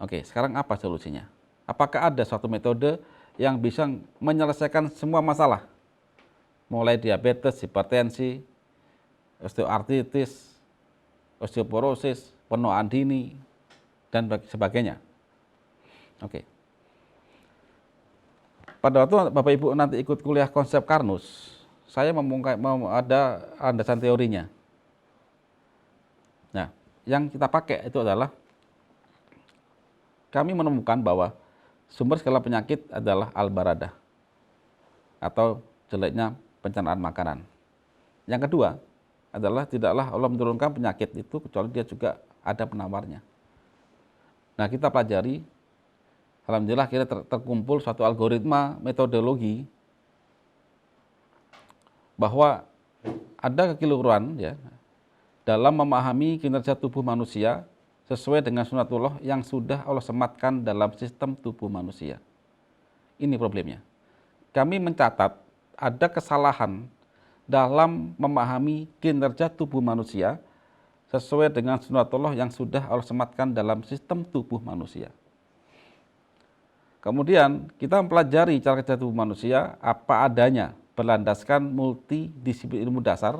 Oke, sekarang apa solusinya? Apakah ada suatu metode yang bisa menyelesaikan semua masalah? Mulai diabetes, hipertensi, osteoartritis, osteoporosis, penuaan dini, dan sebagainya. Oke. Pada waktu Bapak Ibu nanti ikut kuliah konsep Karnus, saya ada landasan teorinya. Nah, yang kita pakai itu adalah kami menemukan bahwa sumber segala penyakit adalah al-baradah atau jeleknya pencernaan makanan. Yang kedua adalah tidaklah Allah menurunkan penyakit itu kecuali dia juga ada penawarnya. Nah, kita pelajari, alhamdulillah kita terkumpul suatu algoritma metodologi bahwa ada kekeliruan ya dalam memahami kinerja tubuh manusia sesuai dengan sunatullah yang sudah Allah sematkan dalam sistem tubuh manusia. Ini problemnya. Kami mencatat ada kesalahan dalam memahami kinerja tubuh manusia sesuai dengan sunatullah yang sudah Allah sematkan dalam sistem tubuh manusia. Kemudian kita mempelajari cara kerja tubuh manusia apa adanya, berlandaskan multidisiplin ilmu dasar,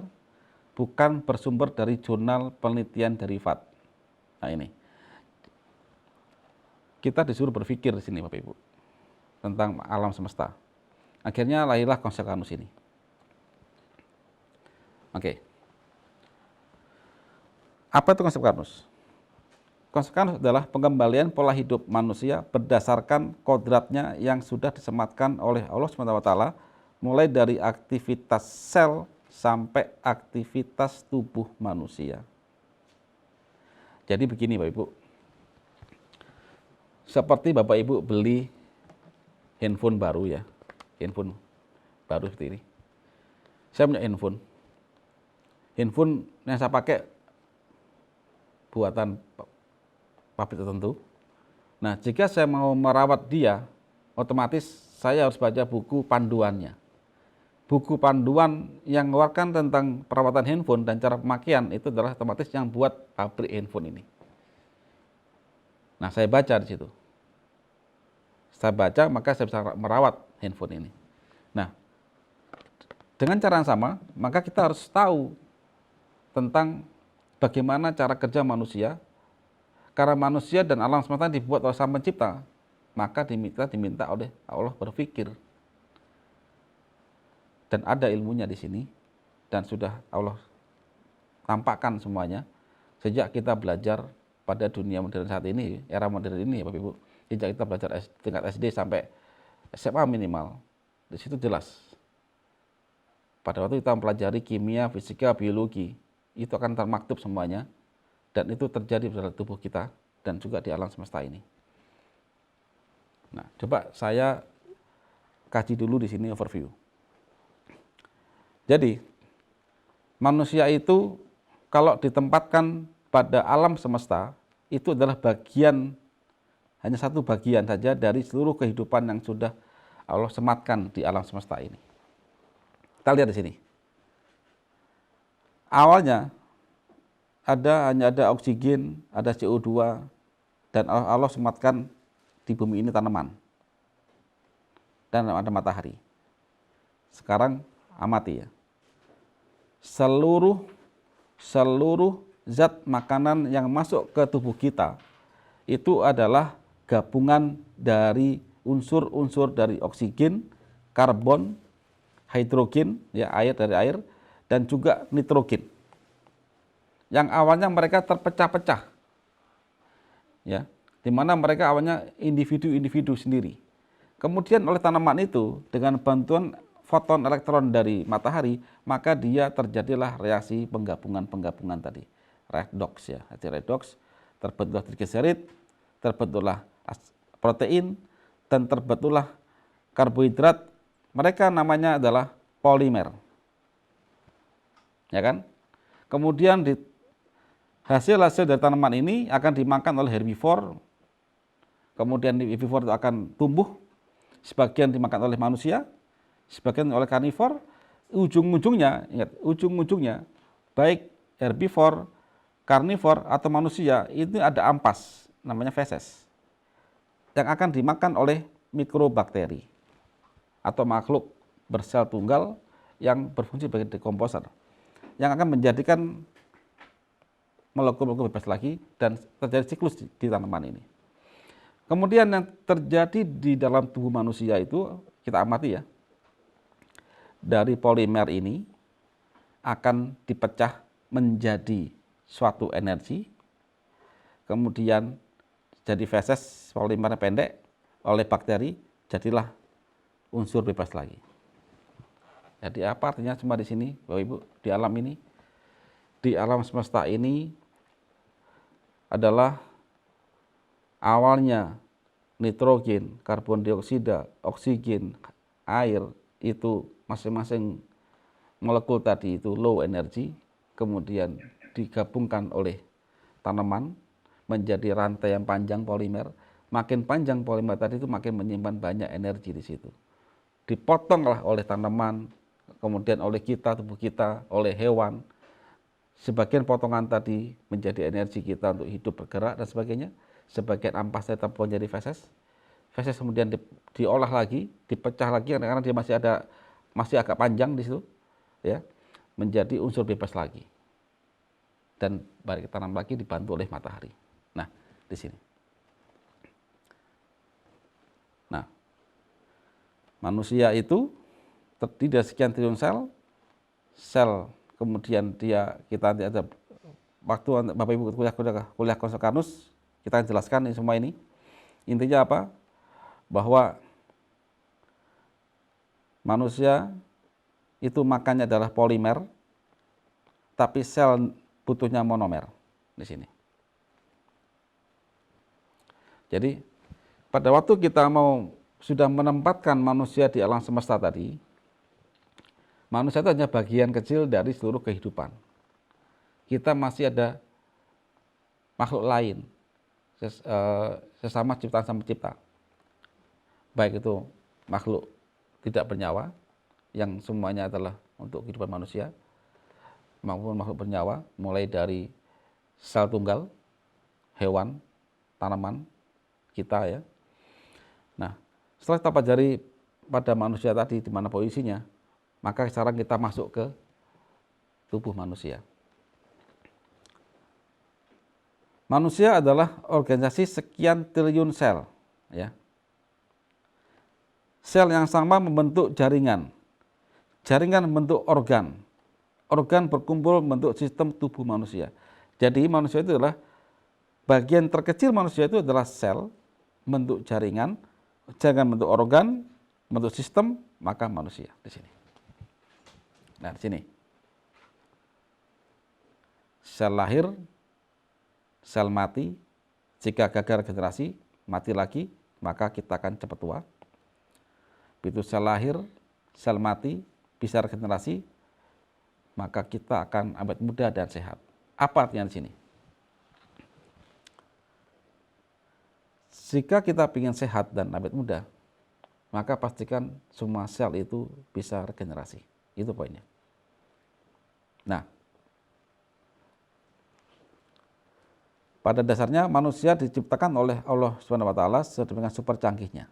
bukan bersumber dari jurnal penelitian derivat. Nah ini, kita disuruh berpikir di sini Bapak Ibu tentang alam semesta. Akhirnya lahirlah konsep Karnus ini. Oke. Apa itu konsep Karnus? Konsep Karnus adalah pengembalian pola hidup manusia berdasarkan kodratnya yang sudah disematkan oleh Allah SWT, mulai dari aktivitas sel sampai aktivitas tubuh manusia. Jadi begini Bapak Ibu, seperti Bapak Ibu beli handphone baru ya, handphone baru seperti ini. Saya punya handphone yang saya pakai buatan pabrik tertentu. Nah, jika saya mau merawat dia, otomatis saya harus baca buku panduannya. Buku panduan yang mengeluarkan tentang perawatan handphone dan cara pemakaian itu adalah otomatis yang buat pabrik handphone ini. Nah, saya baca di situ. Saya baca, maka saya bisa merawat handphone ini. Nah, dengan cara yang sama, maka kita harus tahu tentang bagaimana cara kerja manusia. Karena manusia dan alam semesta dibuat oleh Sang Pencipta, maka diminta oleh Allah berpikir. Dan ada ilmunya di sini, dan sudah Allah tampakkan semuanya sejak kita belajar pada dunia modern saat ini, era modern ini ya Bapak Ibu. Sejak kita belajar tingkat SD sampai SMA minimal, di situ jelas. Pada waktu kita mempelajari kimia, fisika, biologi, itu akan termaktub semuanya, dan itu terjadi pada tubuh kita dan juga di alam semesta ini. Nah, coba saya kaji dulu di sini overview. Jadi, manusia itu kalau ditempatkan pada alam semesta, itu adalah bagian, hanya satu bagian saja dari seluruh kehidupan yang sudah Allah sematkan di alam semesta ini. Kita lihat di sini. Awalnya hanya ada oksigen, ada CO2, dan Allah sematkan di bumi ini tanaman. Dan ada matahari. Sekarang amati ya. Seluruh zat makanan yang masuk ke tubuh kita itu adalah gabungan dari unsur-unsur dari oksigen, karbon, hidrogen, ya air dari air, dan juga nitrogen. Yang awalnya mereka terpecah-pecah, ya, di mana mereka awalnya individu-individu sendiri. Kemudian oleh tanaman itu dengan bantuan foton elektron dari matahari, maka dia terjadilah reaksi penggabungan tadi, redoks ya, redoks, terbentuklah trigliserid, terbentuklah protein, dan terbentuklah karbohidrat. Mereka namanya adalah polimer, ya kan? Kemudian hasil-hasil dari tanaman ini akan dimakan oleh herbivor, kemudian herbivor itu akan tumbuh, sebagian dimakan oleh manusia, sebagian oleh karnivor, ujung-ujungnya, ingat, ujung-ujungnya, baik herbivor, karnivor, atau manusia, itu ada ampas, namanya feses. yang akan dimakan oleh mikrobakteri atau makhluk bersel tunggal yang berfungsi sebagai dekomposer, yang akan menjadikan molekul-molekul bebas lagi dan terjadi siklus di tanaman ini. Kemudian yang terjadi di dalam tubuh manusia itu kita amati ya, dari polimer ini akan dipecah menjadi suatu energi, kemudian jadi feses polimernya pendek oleh bakteri, jadilah unsur bebas lagi. Jadi apa artinya semua di sini, Bapak Ibu, di alam ini, di alam semesta ini adalah awalnya nitrogen, karbon dioksida, oksigen, air, itu masing-masing molekul tadi itu low energy, kemudian digabungkan oleh tanaman menjadi rantai yang panjang polimer. Makin panjang polimer tadi itu makin menyimpan banyak energi di situ. Dipotonglah oleh tanaman, kemudian oleh kita, tubuh kita, oleh hewan. Sebagian potongan tadi menjadi energi kita untuk hidup, bergerak, dan sebagainya. Sebagian ampas tetap menjadi feses. Feses kemudian diolah lagi, dipecah lagi karena dia masih agak panjang di situ, ya, menjadi unsur bebas lagi. Dan balik tanam lagi dibantu oleh matahari. Nah, di sini. Nah, manusia itu terdiri dari sekian triliun sel kemudian kita nanti ada waktu Bapak Ibu kuliah Konsekarnus, kita akan jelaskan ini semua ini. Intinya apa? Bahwa manusia itu makannya adalah polimer, tapi sel butuhnya monomer di sini. Jadi pada waktu kita sudah menempatkan manusia di alam semesta tadi, manusia itu hanya bagian kecil dari seluruh kehidupan. Kita masih ada makhluk lain, sesama ciptaan sama pencipta. Baik itu makhluk tidak bernyawa, yang semuanya adalah untuk kehidupan manusia, maupun makhluk bernyawa, mulai dari sel tunggal, hewan, tanaman, kita ya. Nah, setelah kita pelajari pada manusia tadi di mana posisinya, maka sekarang kita masuk ke tubuh manusia. Manusia adalah organisasi sekian triliun sel, ya. Sel yang sama membentuk jaringan. Jaringan membentuk organ. Organ berkumpul membentuk sistem tubuh manusia. Jadi manusia itu adalah bagian terkecil manusia itu adalah sel, membentuk jaringan, jaringan membentuk organ, membentuk sistem, maka manusia di sini. Nah, di sini. Sel lahir, sel mati, jika gagal regenerasi, mati lagi, maka kita akan cepat tua. Begitu sel lahir, sel mati, bisa regenerasi, maka kita akan awet muda dan sehat. Apa artinya di sini? Jika kita ingin sehat dan awet muda, maka pastikan semua sel itu bisa regenerasi. Itu poinnya. Nah, pada dasarnya manusia diciptakan oleh Allah SWT sedemikian super canggihnya.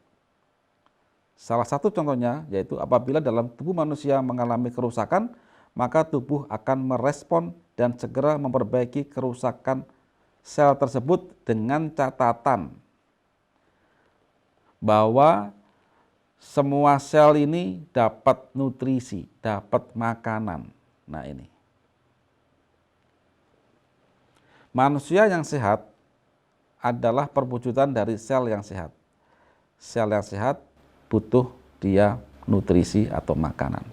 Salah satu contohnya yaitu apabila dalam tubuh manusia mengalami kerusakan, maka tubuh akan merespon dan segera memperbaiki kerusakan sel tersebut dengan catatan bahwa semua sel ini dapat nutrisi, dapat makanan. Nah ini. Manusia yang sehat adalah perwujudan dari sel yang sehat. Sel yang sehat butuh dia nutrisi atau makanan.